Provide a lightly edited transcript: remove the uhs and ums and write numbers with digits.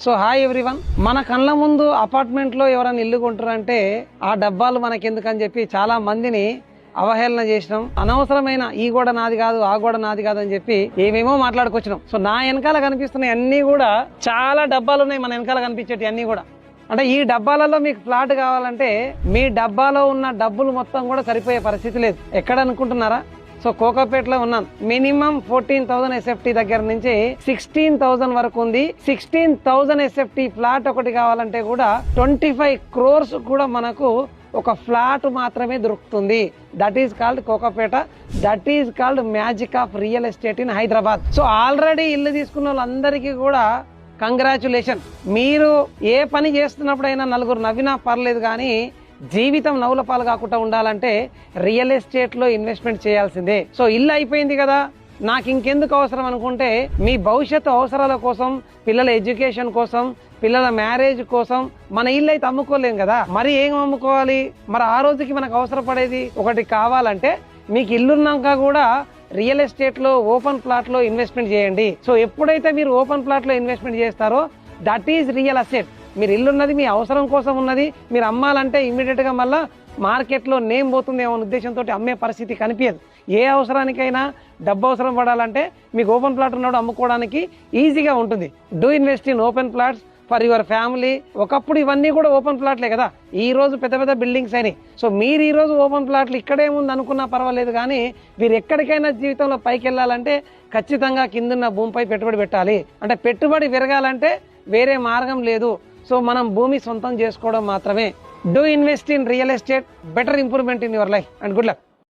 So hi everyone, మన కళ్ళ ముందు అపార్ట్మెంట్ లో ఎవరైనా ఇల్లు కొంటారంటే ఆ డబ్బాలు మనకెందుకని చెప్పి చాలా మందిని అవహేళన చేసినాం. అనవసరమైన ఈ గోడ నాది కాదు, ఆ గోడ నాది కాదు అని చెప్పి ఏమేమో మాట్లాడుకొచ్చినాం. సో నా వెనకాల కనిపిస్తున్నాయి అన్ని కూడా చాలా డబ్బాలు ఉన్నాయి. మన వెనకాల కనిపించేటి అన్ని కూడా అంటే ఈ డబ్బాలలో మీకు ఫ్లాట్ కావాలంటే మీ డబ్బాలో ఉన్న డబ్బులు మొత్తం కూడా సరిపోయే పరిస్థితి లేదు. ఎక్కడ అనుకుంటున్నారా? సో కోకాపేటలో ఉన్నాను. మినిమం 14,000 ఎస్ఎఫ్టీ దగ్గర నుంచి 16,000 వరకు ఉంది. 16,000 ఎస్ఎఫ్టీ ఫ్లాట్ ఒకటి కావాలంటే కూడా 25 crores కూడా మనకు ఒక ఫ్లాట్ మాత్రమే దొరుకుతుంది. That is called Kokapet. That is called magic of real estate in Hyderabad. So already ఇల్లు తీసుకున్న వాళ్ళందరికీ కూడా కంగ్రాచులేషన్. మీరు ఏ పని చేస్తున్నప్పుడైనా నలుగురు నవ్వినా పర్లేదు, కానీ జీవితం నవ్వుల పాలు కాకుండా ఉండాలంటే రియల్ ఎస్టేట్ లో ఇన్వెస్ట్మెంట్ చేయాల్సిందే. సో ఇల్లు అయిపోయింది కదా, నాకు ఇంకెందుకు అవసరం అనుకుంటే మీ భవిష్యత్తు అవసరాల కోసం, పిల్లల ఎడ్యుకేషన్ కోసం, పిల్లల మ్యారేజ్ కోసం మన ఇల్లు అయితే అమ్ముకోలేం కదా. మరి ఏం అమ్ముకోవాలి? మరి ఆ రోజుకి మనకు అవసరపడేది ఒకటి కావాలంటే మీకు ఇల్లున్నాక కూడా రియల్ ఎస్టేట్ లో ఓపెన్ ప్లాట్ లో ఇన్వెస్ట్మెంట్ చేయండి. సో ఎప్పుడైతే మీరు ఓపెన్ ప్లాట్ లో ఇన్వెస్ట్మెంట్ చేస్తారో దట్ ఈజ్ రియల్ అసెట్. మీరు ఇల్లున్నది మీ అవసరం కోసం ఉన్నది. మీరు అమ్మాలంటే ఇమ్మీడియట్ గా మళ్ళీ మార్కెట్లో నేమ్ పోతుంది ఏమో ఉద్దేశంతో అమ్మే పరిస్థితి కనిపించదు. ఏ అవసరానికైనా డబ్బు అవసరం పడాలంటే మీకు ఓపెన్ ప్లాట్ ఉన్నప్పుడు అమ్ముకోవడానికి ఈజీగా ఉంటుంది. Do invest in open plots for your family. ఒకప్పుడు ఇవన్నీ కూడా ఓపెన్ ప్లాట్లే కదా, ఈ రోజు పెద్ద పెద్ద బిల్డింగ్స్ అయినాయి. సో మీరు ఈ రోజు ఓపెన్ ప్లాట్లు ఇక్కడే ఉంది అనుకున్నా పర్వాలేదు, కానీ మీరు ఎక్కడికైనా జీవితంలో పైకి వెళ్ళాలంటే ఖచ్చితంగా కిందున్న భూమిపై పెట్టుబడి పెట్టాలి. అంటే పెట్టుబడి పెరగాలంటే వేరే మార్గం లేదు. సో మనం భూమి సొంతం చేసుకోవడం మాత్రమే. Do invest in real estate, better improvement in your life and good luck.